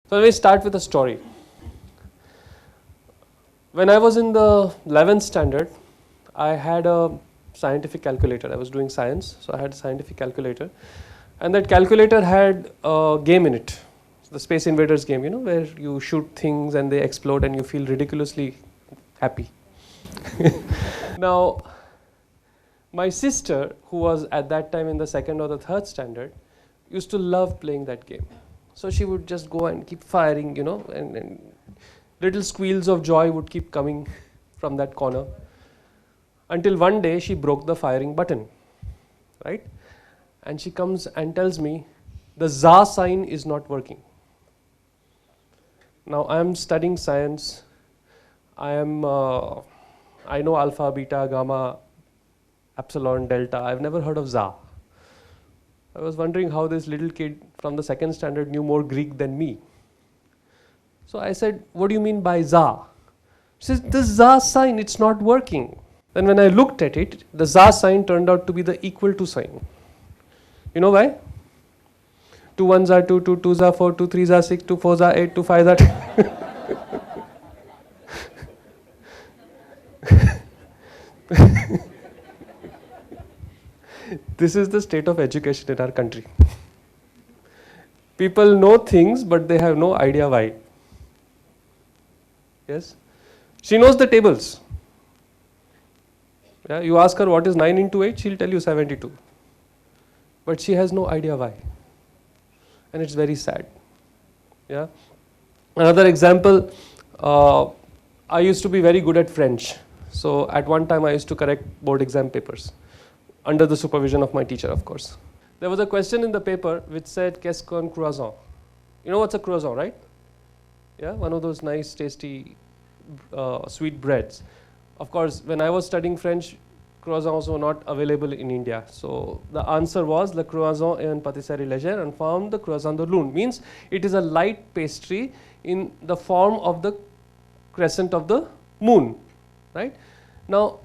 So let me start with a story. When I was in the 11th standard, I had a scientific calculator. I was doing science, so I had a scientific calculator. And that calculator had a game in it. The Space Invaders game, you know, where you shoot things and they explode and you feel ridiculously happy. Now, my sister, who was at that time in the 2nd or the 3rd standard, used to love playing that game. So she would just go and keep firing, you know, and little squeals of joy would keep coming from that corner. Until one day she broke the firing button, right? And she comes and tells me, the ZA sign is not working. Now I am studying science. I know alpha, beta, gamma, epsilon, delta. I've never heard of ZA. I was wondering how this little kid from the 2nd standard knew more Greek than me. So I said, what do you mean by ZA? She says, the ZA sign, it's not working. Then when I looked at it, the ZA sign turned out to be the equal to sign. You know why? 2 1s are 2, 2 2s are 4, 2 3s are 6, 2 4s are 8, 2 5s are 10. This is the state of education in our country. People know things, but they have no idea why. Yes? She knows the tables. Yeah, you ask her what is 9 into 8, she'll tell you 72. But she has no idea why. And it's very sad. Yeah. Another example, I used to be very good at French. So at one time I used to correct board exam papers under the supervision of my teacher, of course. There was a question in the paper which said, qu'est-ce qu'un croissant? You know what's a croissant, right? Yeah, one of those nice, tasty, sweet breads. Of course, when I was studying French, croissants were not available in India. So the answer was le croissant est une pâtisserie légère en forme de croissant de lune. Means it is a light pastry in the form of the crescent of the moon, right? Now,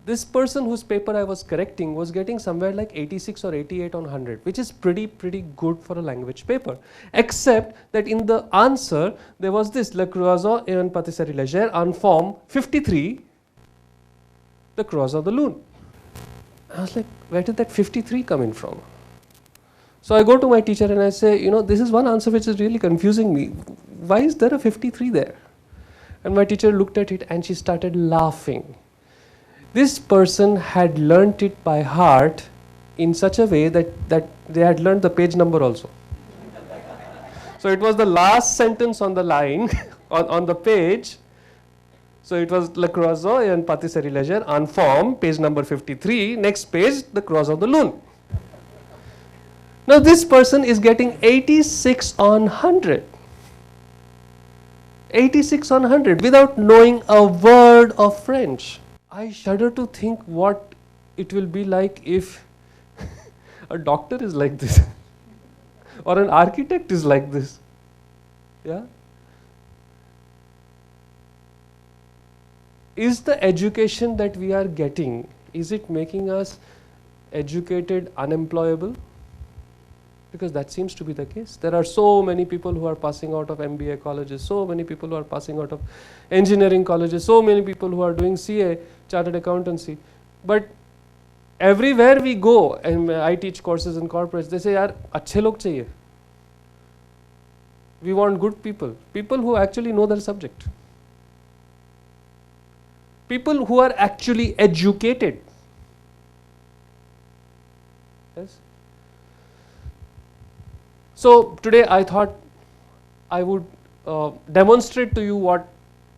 this person whose paper I was correcting was getting somewhere like 86 or 88 on 100, which is pretty good for a language paper. Except that in the answer, there was this, le croissant est une pâtisserie légère en forme 53, the croissant de lune. I was like, where did that 53 come in from? So I go to my teacher and I say, you know, this is one answer which is really confusing me. Why is there a 53 there? And my teacher looked at it and she started laughing. This person had learnt it by heart in such a way that they had learnt the page number also. So it was the last sentence on the line, on the page. So it was le croissant et une pâtisserie légère en forme, page number 53. Next page, the croissant de lune. Now this person is getting 86 on 100. 86 on 100 without knowing a word of French. I shudder to think what it will be like if a doctor is like this or an architect is like this. Yeah? Is the education that we are getting, is it making us educated unemployable? Because that seems to be the case. There are so many people who are passing out of MBA colleges, so many people who are passing out of engineering colleges, so many people who are doing CA, chartered accountancy. But everywhere we go, and I teach courses in corporates, they say, yaar, achhe log chahiye. We want good people, people who actually know their subject. People who are actually educated. Yes? So today I thought I would demonstrate to you what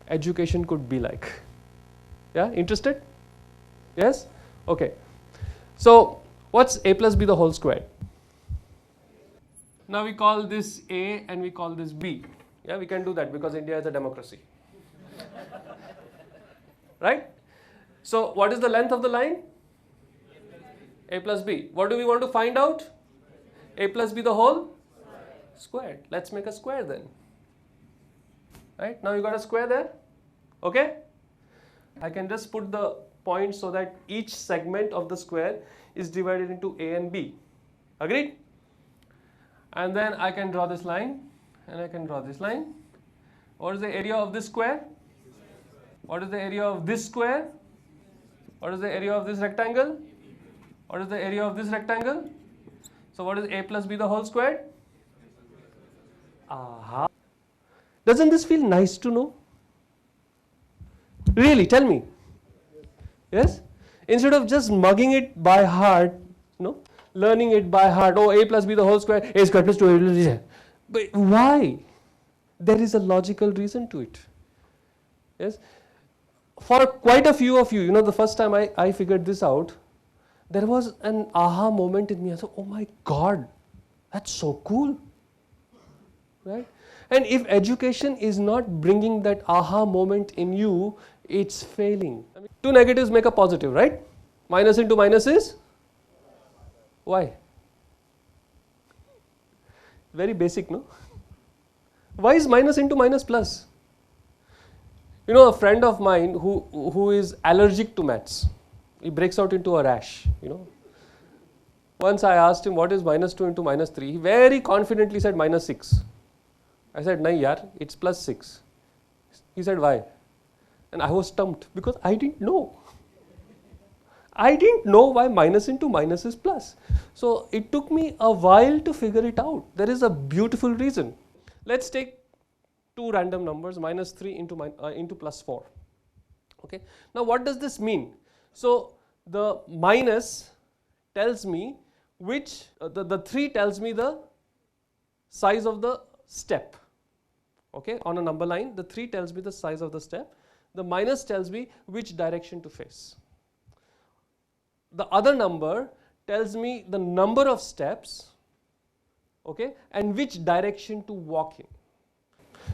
education could be like. Yeah, interested? Yes? Okay. So what's a plus b the whole squared? Now we call this A and we call this B. Yeah, we can do that because India is a democracy. Right? So what is the length of the line? A plus B. What do we want to find out? A plus B the whole squared. Let's make a square then. Right? Now you got a square there. Okay? I can just put the points so that each segment of the square is divided into A and B. Agreed? And then I can draw this line and I can draw this line. What is the area of this square? What is the area of this square? What is the area of this rectangle? What is the area of this rectangle? So what is a plus b the whole squared? Aha. Doesn't this feel nice to know? Really, tell me. Yes? Instead of just mugging it by heart, learning it by heart, oh, a plus b the whole square, a square plus 2ab. But why? There is a logical reason to it. Yes? For quite a few of you, the first time I figured this out, there was an aha moment in me. I thought, oh my God, that's so cool. Right? And if education is not bringing that aha moment in you, it's failing. Two negatives make a positive, right? Minus into minus is? Why? Very basic, no? Why is minus into minus plus? A friend of mine who is allergic to maths, he breaks out into a rash, Once I asked him what is minus 2 into minus 3, he very confidently said minus 6. I said, nahi yaar, it's plus 6. He said, why? And I was stumped because I didn't know. I didn't know why minus into minus is plus. So it took me a while to figure it out. There is a beautiful reason. Let's take two random numbers, minus 3 into plus 4. Okay. Now what does this mean? So the minus tells me which, the 3 tells me the size of the step. Okay. On a number line, the 3 tells me the size of the step. The minus tells me which direction to face. The other number tells me the number of steps, okay, and which direction to walk in.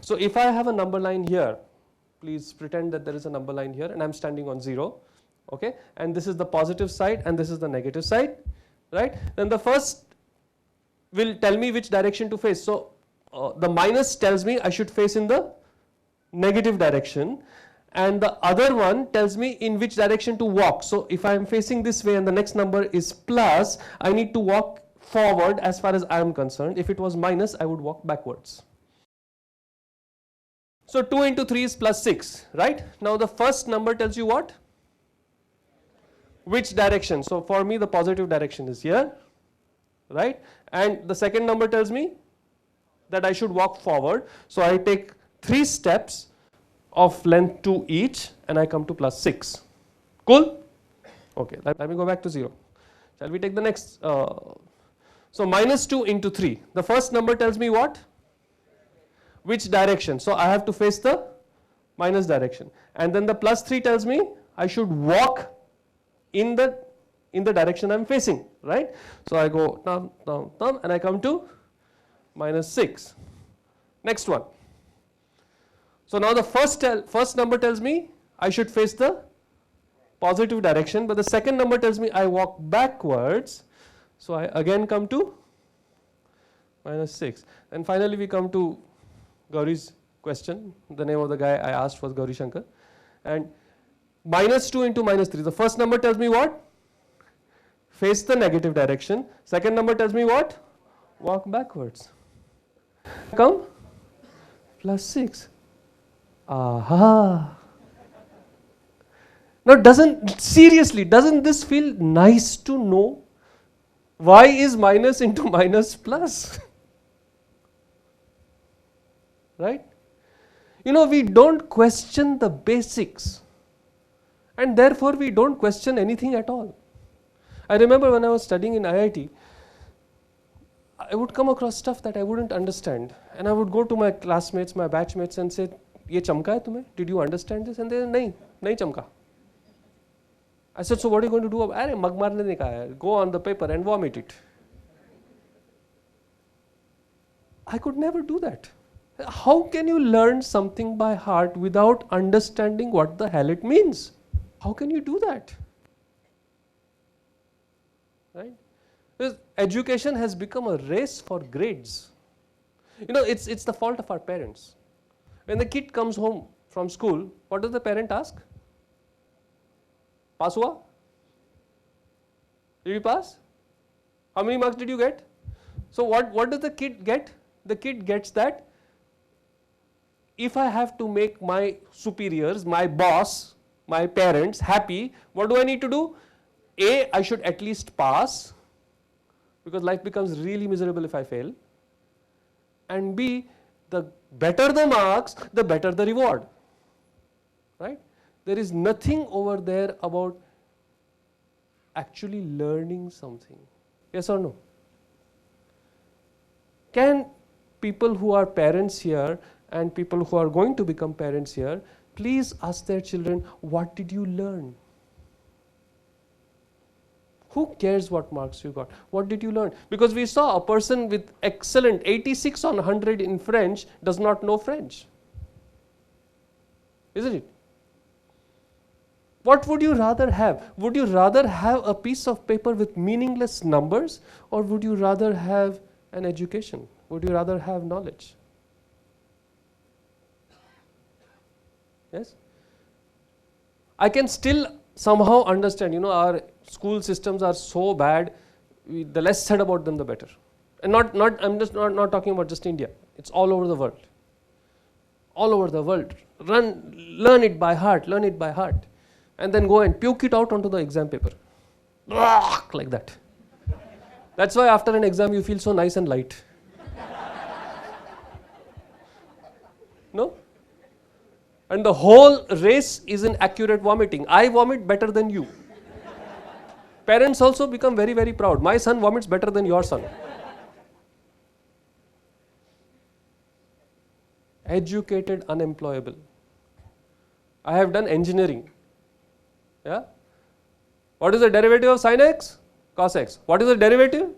So if I have a number line here, please pretend that there is a number line here and I'm standing on 0, okay, and this is the positive side and this is the negative side, right? Then the first will tell me which direction to face. So the minus tells me I should face in the negative direction, and the other one tells me in which direction to walk. So if I am facing this way and the next number is plus, I need to walk forward as far as I am concerned. If it was minus, I would walk backwards. So 2 into 3 is plus 6, right? Now the first number tells you what? Which direction? So for me the positive direction is here, right? And the second number tells me that I should walk forward. So I take 3 steps of length 2 each and I come to plus 6. Cool? Okay, let me go back to 0. Shall we take the next? So minus 2 into 3. The first number tells me what? Which direction? So I have to face the minus direction. And then the plus 3 tells me I should walk in the direction I am facing, right? So I go down, down, down and I come to minus 6. Next one. So now the first number tells me I should face the positive direction, but the second number tells me I walk backwards. So I again come to minus 6. And finally we come to Gauri's question. The name of the guy I asked was Gauri Shankar. And minus 2 into minus 3. The first number tells me what? Face the negative direction. Second number tells me what? Walk backwards. Come? Plus 6. Aha. Now doesn't this feel nice to know? Why is minus into minus plus? Right? We don't question the basics and therefore we don't question anything at all. I remember when I was studying in IIT, I would come across stuff that I wouldn't understand and I would go to my classmates, my batchmates and say, ये चमका है तुम्हें? Did you understand this? And they said, नहीं चमका. I said, so what are you going to do? अरे मग मारने नहीं कहा है. Go on the paper and vomit it. I could never do that. How can you learn something by heart without understanding what the hell it means? How can you do that? Right? Because education has become a race for grades. It's the fault of our parents. When the kid comes home from school, what does the parent ask? Pass hua? Did you pass? How many marks did you get? So what does the kid get? The kid gets that if I have to make my superiors, my boss, my parents happy, what do I need to do? A, I should at least pass, because life becomes really miserable if I fail. And B, the better the marks, the better the reward. Right? There is nothing over there about actually learning something. Yes or no? Can people who are parents here and people who are going to become parents here please ask their children, what did you learn? Who cares what marks you got? What did you learn? Because we saw a person with excellent 86 on 100 in French does not know French. Isn't it? What would you rather have? Would you rather have a piece of paper with meaningless numbers, or would you rather have an education? Would you rather have knowledge? Yes? I can still somehow understand, our school systems are so bad, the less said about them the better. And I'm just not talking about just India. It's all over the world. All over the world. Learn it by heart, and then go and puke it out onto the exam paper. Like that. That's why after an exam you feel so nice and light. No? And the whole race is in accurate vomiting. I vomit better than you. Parents also become very, very proud. My son vomits better than your son. Educated, unemployable. I have done engineering. Yeah? What is the derivative of sin x? Cos x. What is the derivative?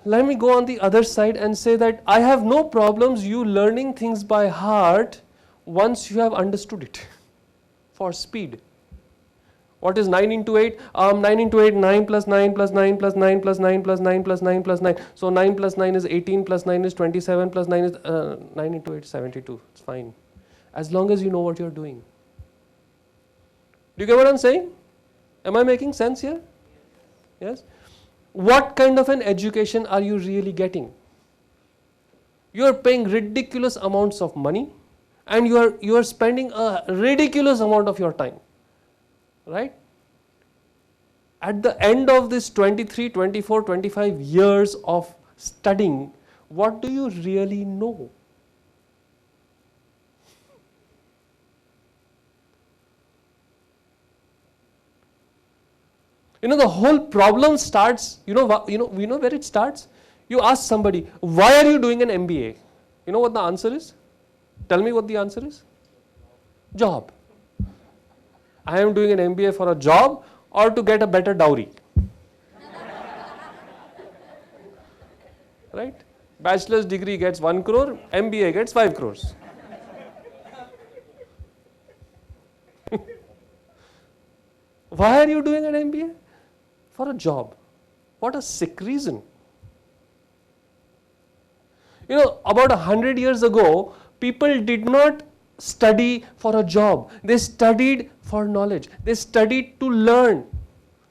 Let me go on the other side and say that I have no problems you learning things by heart once you have understood it. For speed. What is 9 into 8? 9 into 8, 9 plus 9 plus 9 plus 9 plus 9 plus 9 plus 9 plus 9. So 9 plus 9 is 18 plus 9 is 27 plus 9 is 9 into 8 is 72. It's fine. As long as you know what you're doing. Do you get what I'm saying? Am I making sense here? Yes? What kind of an education are you really getting? You are paying ridiculous amounts of money and you are spending a ridiculous amount of your time. Right? At the end of this 23, 24, 25 years of studying, what do you really know? The whole problem starts, we know where it starts? You ask somebody, why are you doing an MBA? You know what the answer is? Tell me what the answer is. Job. I am doing an MBA for a job or to get a better dowry. Right? Bachelor's degree gets 1 crore, MBA gets 5 crores. Why are you doing an MBA? For a job. What a sick reason. About 100 years ago, people did not study for a job. They studied for knowledge. They studied to learn.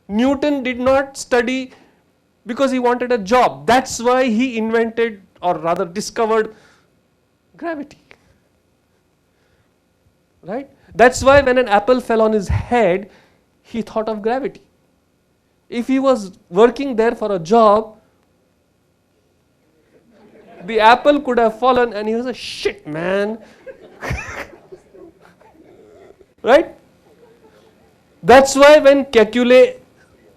Newton did not study because he wanted a job. That's why he invented, or rather discovered, gravity. Right? That's why when an apple fell on his head, he thought of gravity. If he was working there for a job, the apple could have fallen and he was a shit man. Right? That's why when Kekule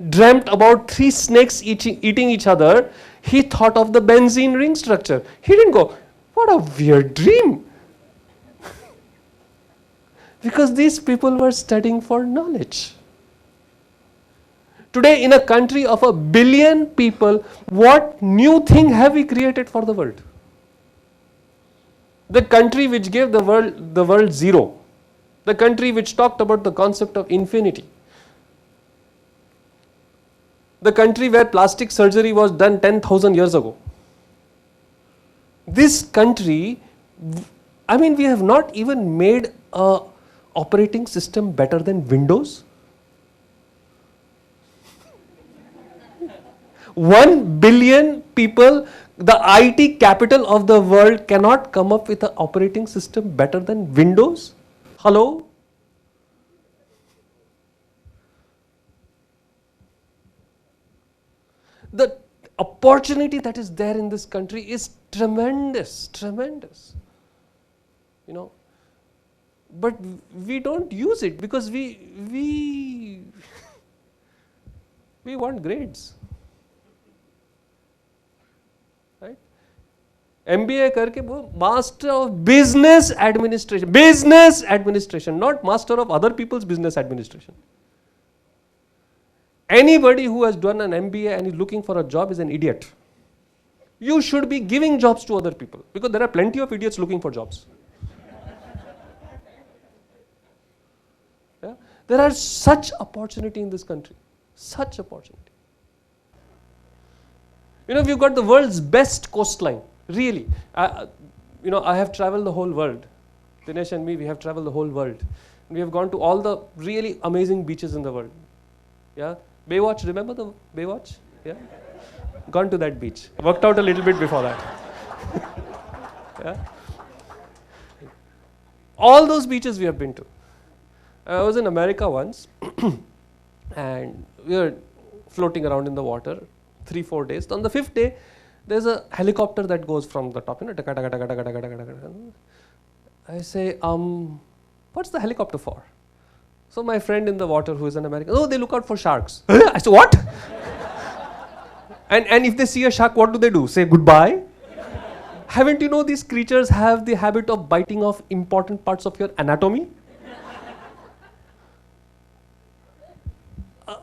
dreamt about 3 snakes eating each other, he thought of the benzene ring structure. He didn't go, what a weird dream. Because these people were studying for knowledge. Today, in a country of 1 billion people, what new thing have we created for the world? The country which gave the world zero. The country which talked about the concept of infinity. The country where plastic surgery was done 10,000 years ago. This country, we have not even made a operating system better than Windows. 1 billion people The IT capital of the world cannot come up with an operating system better than Windows? Hello? The opportunity that is there in this country is tremendous, tremendous. You know, but we don't use it because we want grades. Right? MBA करके वो Master of Business Administration, not Master of other people's business administration. Anybody who has done an MBA and is looking for a job is an idiot. You should be giving jobs to other people because there are plenty of idiots looking for jobs. Yeah? There are such opportunity in this country, such opportunity. You know, we've got the world's best coastline, really. You know, I have traveled the whole world. Dinesh and me, we have traveled the whole world. We have gone to all the really amazing beaches in the world. Yeah, Baywatch, remember the Baywatch? Yeah, gone to that beach. Worked out a little bit before that. Yeah, all those beaches we have been to. I was in America once, and we were floating around in the water 3-4 days. On the 5th day, there's a helicopter that goes from the top. You know, taka, taka, taka, taka, taka, taka, taka. I say, what's the helicopter for? So my friend in the water who is an American, oh, they look out for sharks. I said, what? and if they see a shark, what do? Say goodbye? Haven't you know these creatures have the habit of biting off important parts of your anatomy?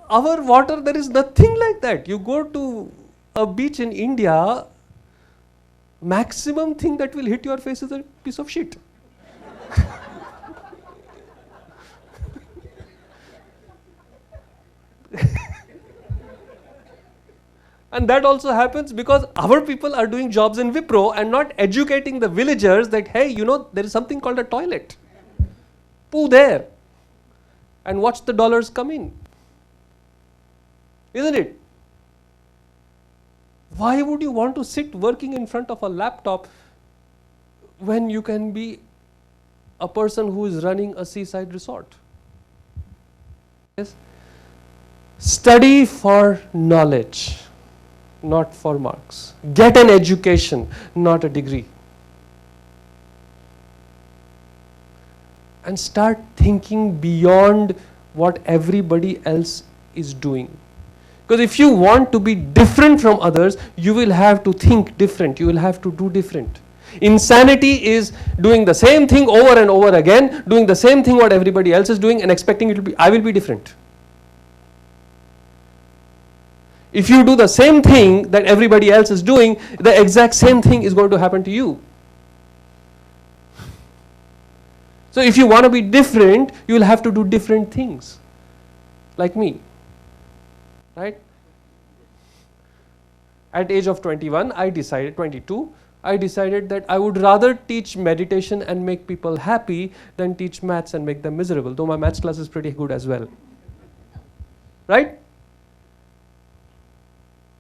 Our water, there is nothing like that. You go to a beach in India, maximum thing that will hit your face is a piece of shit. And that also happens because our people are doing jobs in Wipro and not educating the villagers that, hey, you know, there is something called a toilet. Poo there and watch the dollars come in. Isn't it? Why would you want to sit working in front of a laptop when you can be a person who is running a seaside resort? Yes. Study for knowledge, not for marks. Get an education, not a degree. And start thinking beyond what everybody else is doing. Because if you want to be different from others, you will have to think different, you will have to do different. Insanity is doing the same thing over and over again, doing the same thing what everybody else is doing and expecting it to be, I will be different. If you do the same thing that everybody else is doing, the exact same thing is going to happen to you. So if you want to be different, you will have to do different things. Like me. Right? At age of 21, I decided, 22, I decided that I would rather teach meditation and make people happy than teach maths and make them miserable, though my maths class is pretty good as well. Right?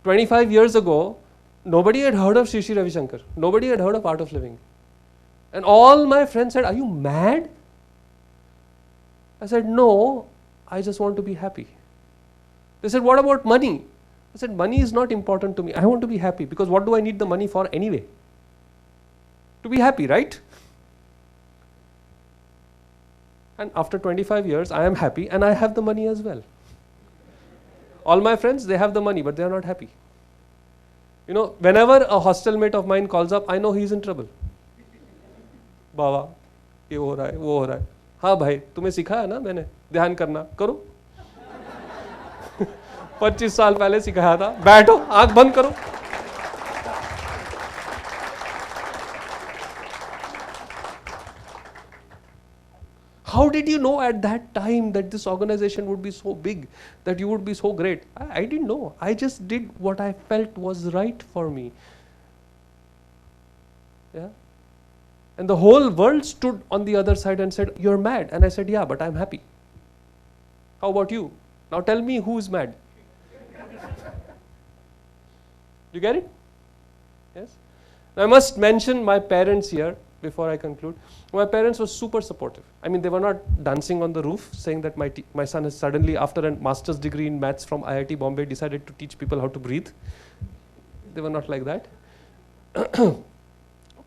25 years ago, nobody had heard of Sri Sri Ravi Shankar. Nobody had heard of Art of Living. And all my friends said, are you mad? I said, no, I just want to be happy. They said, what about money? I said, money is not important to me. I want to be happy because what do I need the money for anyway? To be happy, right? And after 25 years, I am happy and I have the money as well. All my friends, they have the money, but they are not happy. You know, whenever a hostel mate of mine calls up, I know he is in trouble. Baba, ये हो रहा है, वो हो रहा है. हाँ भाई, तुम्हें सिखाया ना मैंने, ध्यान करना, करो. 25 साल पहले सिखाया था, बैठो, आंख बंद करो. How did you know at that time that this organization would be so big, that you would be so great? I didn't know. I just did what I felt was right for me. Yeah. And the whole world stood on the other side and said, you're mad. And I said, yeah, but I'm happy. How about you? Now tell me who is mad. You get it? Yes. Now I must mention my parents here before I conclude. My parents were super supportive. I mean, they were not dancing on the roof saying that my son has suddenly, after a master's degree in maths from IIT Bombay, decided to teach people how to breathe. They were not like that.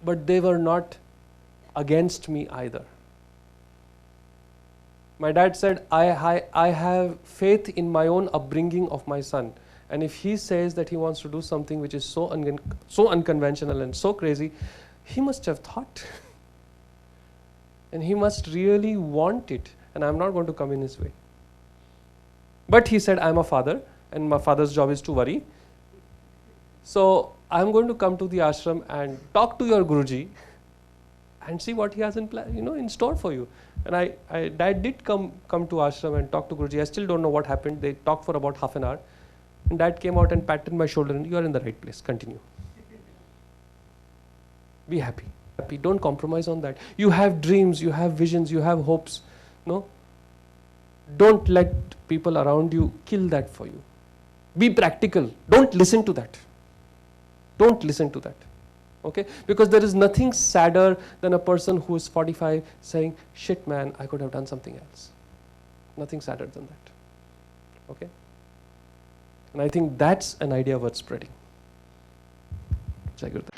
But they were not against me either. My dad said, I have faith in my own upbringing of my son. And if he says that he wants to do something which is so unconventional and so crazy, he must have thought. And he must really want it. And I'm not going to come in his way. But he said, I'm a father, and my father's job is to worry. So I'm going to come to the ashram and talk to your Guruji and see what he has in store for you. And Dad did come to ashram and talk to Guruji. I still don't know what happened. They talked for about half an hour. And Dad came out and patted my shoulder and you are in the right place. Continue. Be happy. Don't compromise on that. You have dreams, you have visions, you have hopes. No? Don't let people around you kill that for you. Be practical. Don't listen to that. Don't listen to that. Okay? Because there is nothing sadder than a person who is 45 saying, shit man, I could have done something else. Nothing sadder than that. Okay? And I think that's an idea worth spreading. Jai Gurudev.